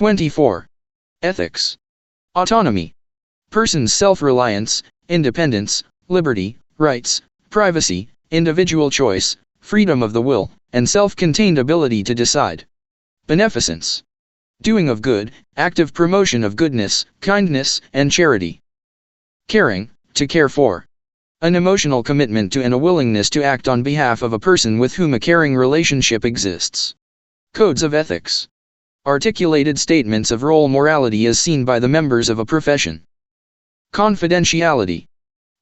24. Ethics. Autonomy. Person's self-reliance, independence, liberty, rights, privacy, individual choice, freedom of the will, and self-contained ability to decide. Beneficence. Doing of good, active promotion of goodness, kindness, and charity. Caring, to care for. An emotional commitment to and a willingness to act on behalf of a person with whom a caring relationship exists. Codes of ethics. Articulated statements of role morality as seen by the members of a profession. Confidentiality.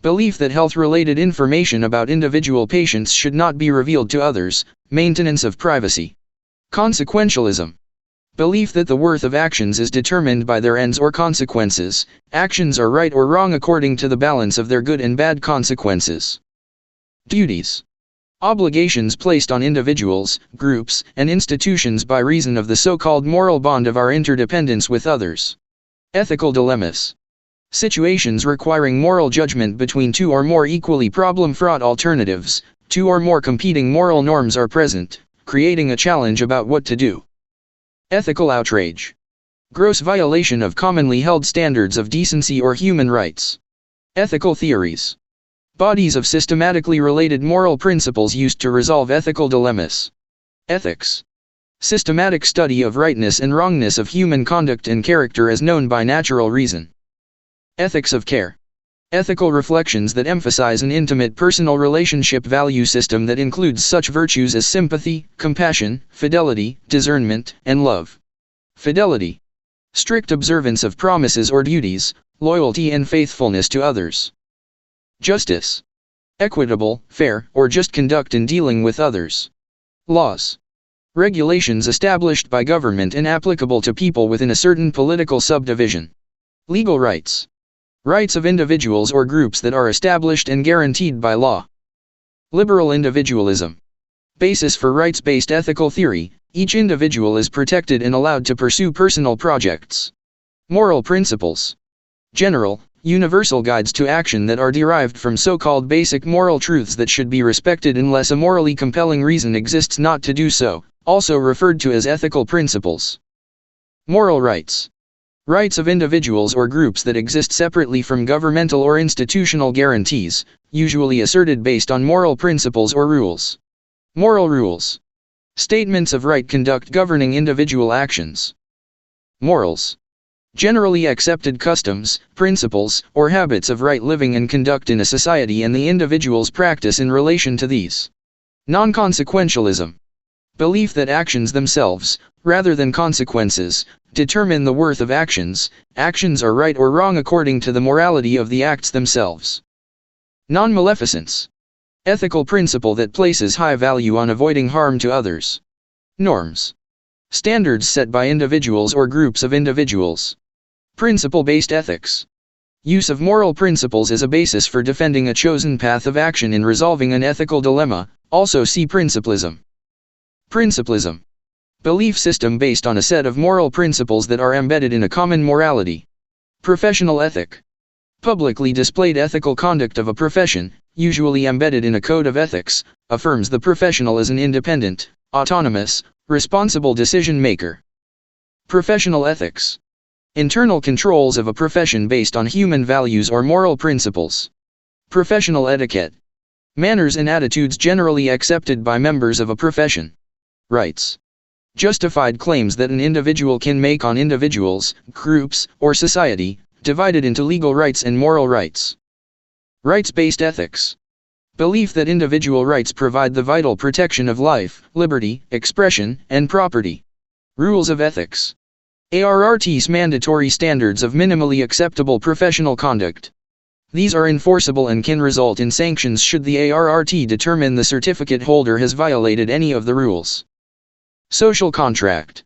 Belief that health-related information about individual patients should not be revealed to others, maintenance of privacy. Consequentialism. Belief that the worth of actions is determined by their ends or consequences, actions are right or wrong according to the balance of their good and bad consequences. Duties. Obligations placed on individuals, groups, and institutions by reason of the so-called moral bond of our interdependence with others. Ethical dilemmas. Situations requiring moral judgment between two or more equally problem-fraught alternatives, two or more competing moral norms are present, creating a challenge about what to do. Ethical outrage. Gross violation of commonly held standards of decency or human rights. Ethical theories. Bodies of systematically related moral principles used to resolve ethical dilemmas. Ethics. Systematic study of rightness and wrongness of human conduct and character as known by natural reason. Ethics of care. Ethical reflections that emphasize an intimate personal relationship value system that includes such virtues as sympathy, compassion, fidelity, discernment, and love. Fidelity. Strict observance of promises or duties, loyalty and faithfulness to others. Justice. Equitable, fair, or just conduct in dealing with others. Laws. Regulations established by government and applicable to people within a certain political subdivision. Legal rights. Rights of individuals or groups that are established and guaranteed by law. Liberal individualism. Basis for rights-based ethical theory, each individual is protected and allowed to pursue personal projects. Moral principles. General, universal guides to action that are derived from so-called basic moral truths that should be respected unless a morally compelling reason exists not to do so, also referred to as ethical principles. Moral rights. Rights of individuals or groups that exist separately from governmental or institutional guarantees, usually asserted based on moral principles or rules. Moral rules. Statements of right conduct governing individual actions. Morals. Generally accepted customs, principles, or habits of right living and conduct in a society and the individual's practice in relation to these. Non-consequentialism. Belief that actions themselves, rather than consequences, determine the worth of actions, actions are right or wrong according to the morality of the acts themselves. Non-maleficence. Ethical principle that places high value on avoiding harm to others. Norms. Standards set by individuals or groups of individuals. Principle-based ethics. Use of moral principles as a basis for defending a chosen path of action in resolving an ethical dilemma, also see principlism. Principlism. Belief system based on a set of moral principles that are embedded in a common morality. Professional ethic. Publicly displayed ethical conduct of a profession, usually embedded in a code of ethics, affirms the professional as an independent, autonomous, responsible decision maker. Professional ethics. Internal controls of a profession based on human values or moral principles. Professional etiquette. Manners and attitudes generally accepted by members of a profession. Rights. Justified claims that an individual can make on individuals, groups, or society, divided into legal rights and moral rights. Rights-based ethics. Belief that individual rights provide the vital protection of life, liberty, expression, and property. Rules of ethics. ARRT's mandatory standards of minimally acceptable professional conduct. These are enforceable and can result in sanctions should the ARRT determine the certificate holder has violated any of the rules. Social contract.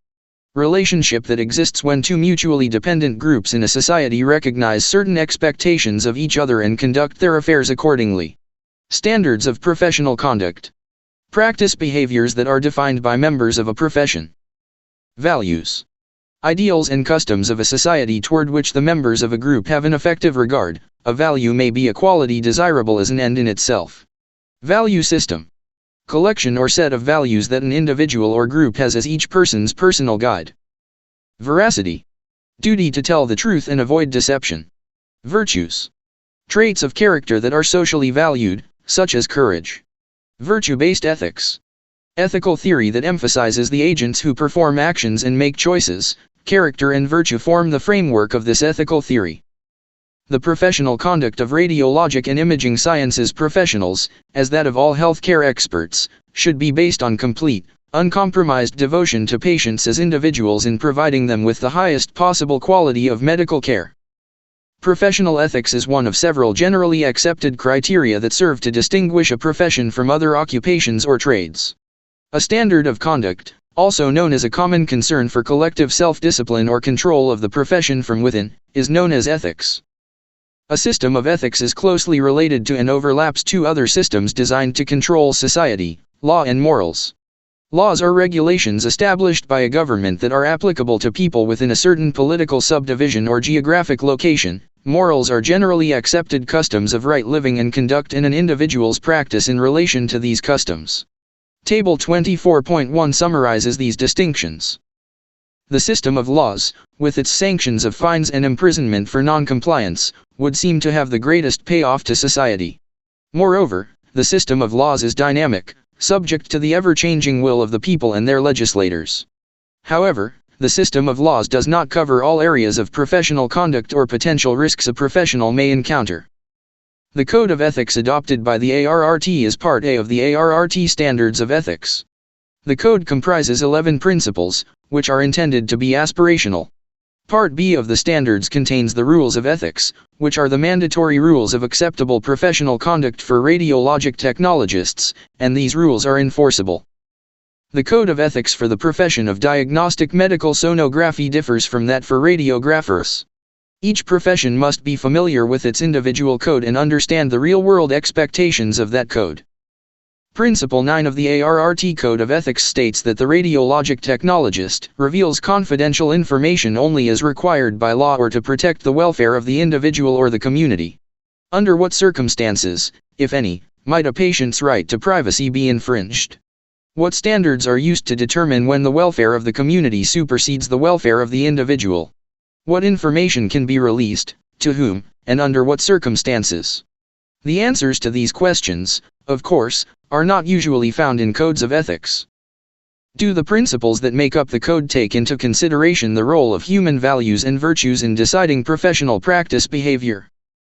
Relationship that exists when two mutually dependent groups in a society recognize certain expectations of each other and conduct their affairs accordingly. Standards of professional conduct. Practice behaviors that are defined by members of a profession. Values. Ideals and customs of a society toward which the members of a group have an affective regard. A value may be a quality desirable as an end in itself. Value system. Collection or set of values that an individual or group has as each person's personal guide. Veracity. Duty to tell the truth and avoid deception. Virtues. Traits of character that are socially valued, such as courage. Virtue-based ethics. Ethical theory that emphasizes the agents who perform actions and make choices. Character and virtue form the framework of this ethical theory. The professional conduct of radiologic and imaging sciences professionals, as that of all healthcare experts, should be based on complete, uncompromised devotion to patients as individuals in providing them with the highest possible quality of medical care. Professional ethics is one of several generally accepted criteria that serve to distinguish a profession from other occupations or trades. A standard of conduct, also known as a common concern for collective self-discipline or control of the profession from within, is known as ethics. A system of ethics is closely related to and overlaps two other systems designed to control society: law and morals. Laws are regulations established by a government that are applicable to people within a certain political subdivision or geographic location. Morals are generally accepted customs of right living and conduct in an individual's practice in relation to these customs. Table 24.1 summarizes these distinctions. The system of laws, with its sanctions of fines and imprisonment for non-compliance, would seem to have the greatest payoff to society. Moreover, the system of laws is dynamic, subject to the ever-changing will of the people and their legislators. However, the system of laws does not cover all areas of professional conduct or potential risks a professional may encounter. The Code of Ethics adopted by the ARRT is Part A of the ARRT Standards of Ethics. The code comprises 11 principles, which are intended to be aspirational. Part B of the standards contains the rules of ethics, which are the mandatory rules of acceptable professional conduct for radiologic technologists, and these rules are enforceable. The Code of Ethics for the profession of diagnostic medical sonography differs from that for radiographers. Each profession must be familiar with its individual code and understand the real-world expectations of that code. Principle 9 of the ARRT Code of Ethics states that the radiologic technologist reveals confidential information only as required by law or to protect the welfare of the individual or the community. Under what circumstances, if any, might a patient's right to privacy be infringed? What standards are used to determine when the welfare of the community supersedes the welfare of the individual? What information can be released, to whom, and under what circumstances? The answers to these questions, of course, are not usually found in codes of ethics. Do the principles that make up the code take into consideration the role of human values and virtues in deciding professional practice behavior?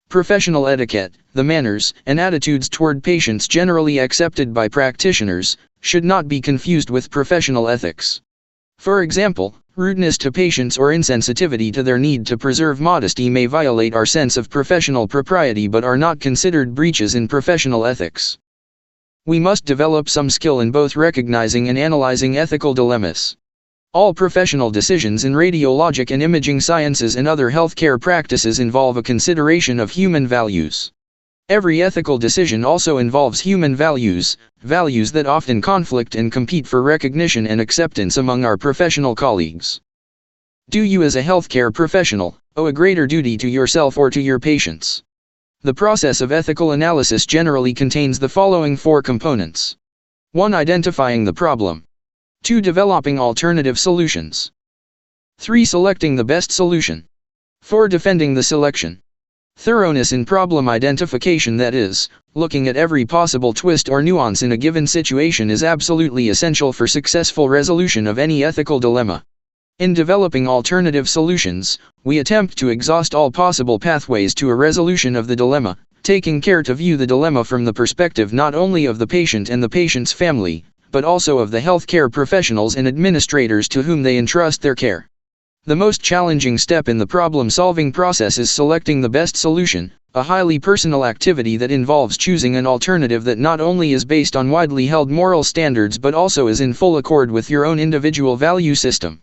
Professional etiquette, the manners and attitudes toward patients generally accepted by practitioners, should not be confused with professional ethics. For example, rudeness to patients or insensitivity to their need to preserve modesty may violate our sense of professional propriety but are not considered breaches in professional ethics. We must develop some skill in both recognizing and analyzing ethical dilemmas. All professional decisions in radiologic and imaging sciences and other healthcare practices involve a consideration of human values. Every ethical decision also involves human values, values that often conflict and compete for recognition and acceptance among our professional colleagues. Do you as a healthcare professional owe a greater duty to yourself or to your patients? The process of ethical analysis generally contains the following 4 components. 1. Identifying the problem. 2. Developing alternative solutions. 3. Selecting the best solution. 4. Defending the selection. Thoroughness in problem identification, that is, looking at every possible twist or nuance in a given situation, is absolutely essential for successful resolution of any ethical dilemma. In developing alternative solutions, we attempt to exhaust all possible pathways to a resolution of the dilemma, taking care to view the dilemma from the perspective not only of the patient and the patient's family, but also of the healthcare professionals and administrators to whom they entrust their care. The most challenging step in the problem-solving process is selecting the best solution, a highly personal activity that involves choosing an alternative that not only is based on widely held moral standards but also is in full accord with your own individual value system.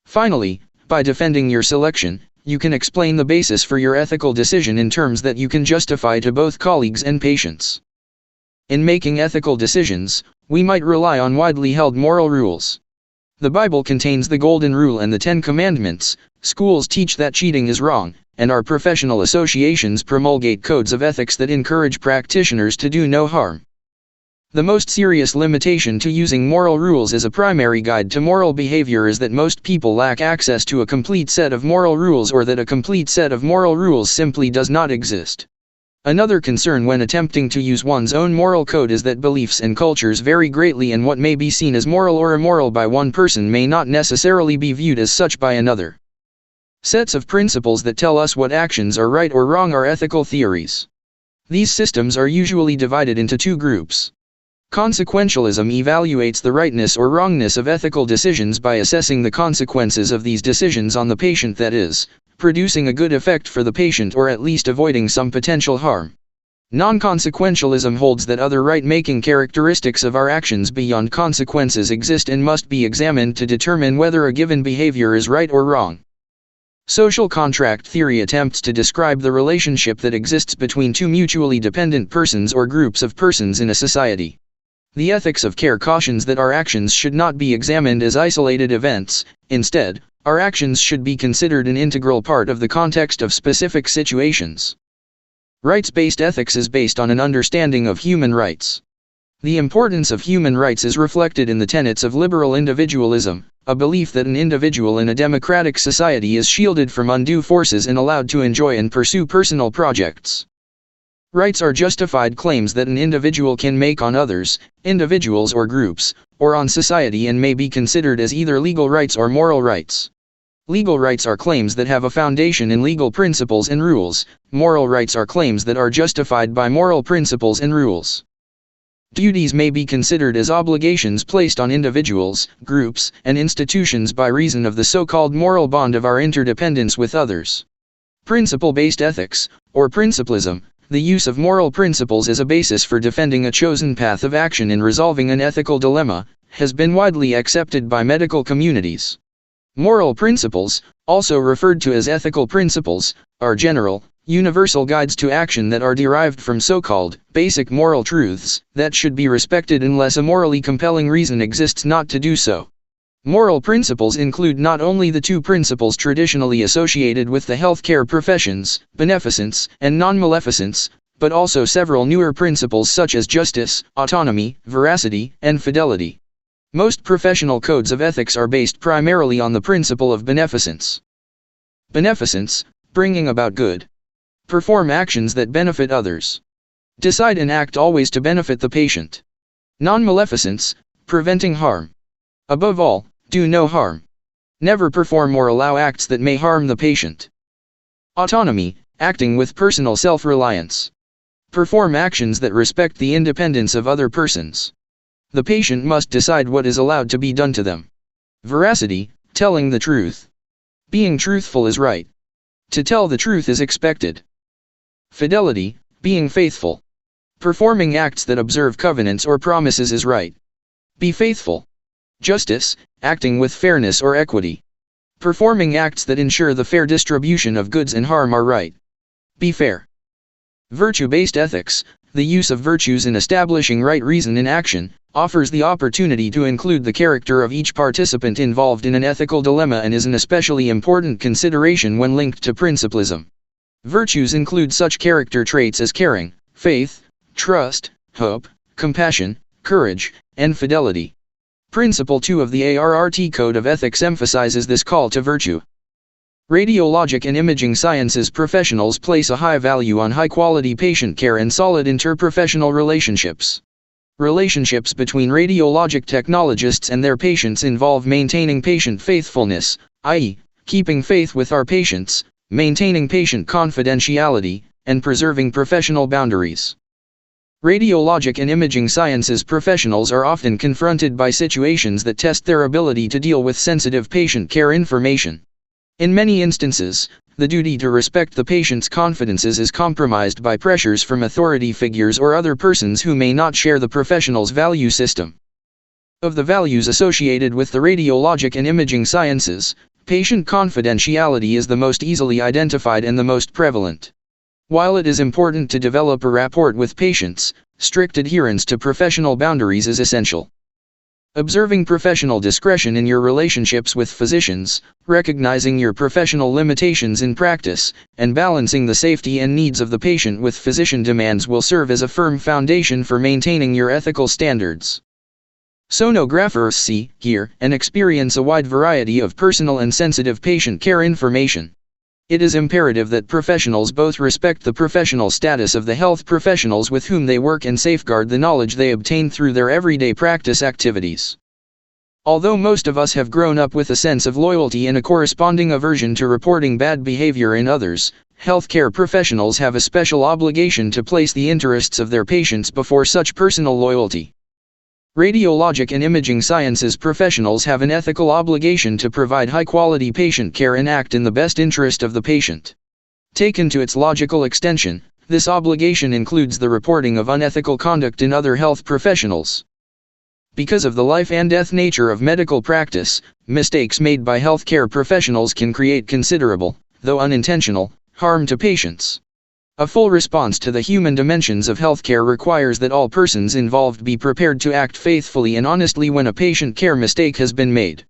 Finally, by defending your selection, you can explain the basis for your ethical decision in terms that you can justify to both colleagues and patients. In making ethical decisions, we might rely on widely held moral rules. The Bible contains the Golden Rule and the 10 Commandments, schools teach that cheating is wrong, and our professional associations promulgate codes of ethics that encourage practitioners to do no harm. The most serious limitation to using moral rules as a primary guide to moral behavior is that most people lack access to a complete set of moral rules, or that a complete set of moral rules simply does not exist. Another concern when attempting to use one's own moral code is that beliefs and cultures vary greatly, and what may be seen as moral or immoral by one person may not necessarily be viewed as such by another. Sets of principles that tell us what actions are right or wrong are ethical theories. These systems are usually divided into two groups. Consequentialism evaluates the rightness or wrongness of ethical decisions by assessing the consequences of these decisions on the patient, that is, producing a good effect for the patient or at least avoiding some potential harm. Non-consequentialism holds that other right-making characteristics of our actions beyond consequences exist and must be examined to determine whether a given behavior is right or wrong. Social contract theory attempts to describe the relationship that exists between two mutually dependent persons or groups of persons in a society. The ethics of care cautions that our actions should not be examined as isolated events. Instead, our actions should be considered an integral part of the context of specific situations. Rights-based ethics is based on an understanding of human rights. The importance of human rights is reflected in the tenets of liberal individualism, a belief that an individual in a democratic society is shielded from undue forces and allowed to enjoy and pursue personal projects. Rights are justified claims that an individual can make on others, individuals or groups, or on society, and may be considered as either legal rights or moral rights. Legal rights are claims that have a foundation in legal principles and rules. Moral rights are claims that are justified by moral principles and rules. Duties may be considered as obligations placed on individuals, groups, and institutions by reason of the so-called moral bond of our interdependence with others. Principle-based ethics, or principlism, the use of moral principles as a basis for defending a chosen path of action in resolving an ethical dilemma, has been widely accepted by medical communities. Moral principles, also referred to as ethical principles, are general, universal guides to action that are derived from so-called basic moral truths that should be respected unless a morally compelling reason exists not to do so. Moral principles include not only the two principles traditionally associated with the healthcare professions, beneficence and non-maleficence, but also several newer principles such as justice, autonomy, veracity, and fidelity. Most professional codes of ethics are based primarily on the principle of beneficence. Beneficence, bringing about good. Perform actions that benefit others. Decide and act always to benefit the patient. Non-maleficence, preventing harm. Above all, do no harm. Never perform or allow acts that may harm the patient. Autonomy, acting with personal self-reliance. Perform actions that respect the independence of other persons. The patient must decide what is allowed to be done to them. Veracity, telling the truth. Being truthful is right. To tell the truth is expected. Fidelity, being faithful. Performing acts that observe covenants or promises is right. Be faithful. Justice, acting with fairness or equity. Performing acts that ensure the fair distribution of goods and harm are right. Be fair. Virtue-based ethics, the use of virtues in establishing right reason in action, offers the opportunity to include the character of each participant involved in an ethical dilemma and is an especially important consideration when linked to principlism. Virtues include such character traits as caring, faith, trust, hope, compassion, courage, and fidelity. Principle 2 of the ARRT Code of Ethics emphasizes this call to virtue. Radiologic and imaging sciences professionals place a high value on high-quality patient care and solid interprofessional relationships. Relationships between radiologic technologists and their patients involve maintaining patient faithfulness, i.e., keeping faith with our patients, maintaining patient confidentiality, and preserving professional boundaries. Radiologic and imaging sciences professionals are often confronted by situations that test their ability to deal with sensitive patient care information. In many instances, the duty to respect the patient's confidences is compromised by pressures from authority figures or other persons who may not share the professional's value system. Of the values associated with the radiologic and imaging sciences, patient confidentiality is the most easily identified and the most prevalent. While it is important to develop a rapport with patients, strict adherence to professional boundaries is essential. Observing professional discretion in your relationships with physicians, recognizing your professional limitations in practice, and balancing the safety and needs of the patient with physician demands will serve as a firm foundation for maintaining your ethical standards. Sonographers see, hear, and experience a wide variety of personal and sensitive patient care information. It is imperative that professionals both respect the professional status of the health professionals with whom they work and safeguard the knowledge they obtain through their everyday practice activities. Although most of us have grown up with a sense of loyalty and a corresponding aversion to reporting bad behavior in others, healthcare professionals have a special obligation to place the interests of their patients before such personal loyalty. Radiologic and imaging sciences professionals have an ethical obligation to provide high-quality patient care and act in the best interest of the patient. Taken to its logical extension, this obligation includes the reporting of unethical conduct in other health professionals. Because of the life and death nature of medical practice, mistakes made by healthcare professionals can create considerable, though unintentional, harm to patients. A full response to the human dimensions of healthcare requires that all persons involved be prepared to act faithfully and honestly when a patient care mistake has been made.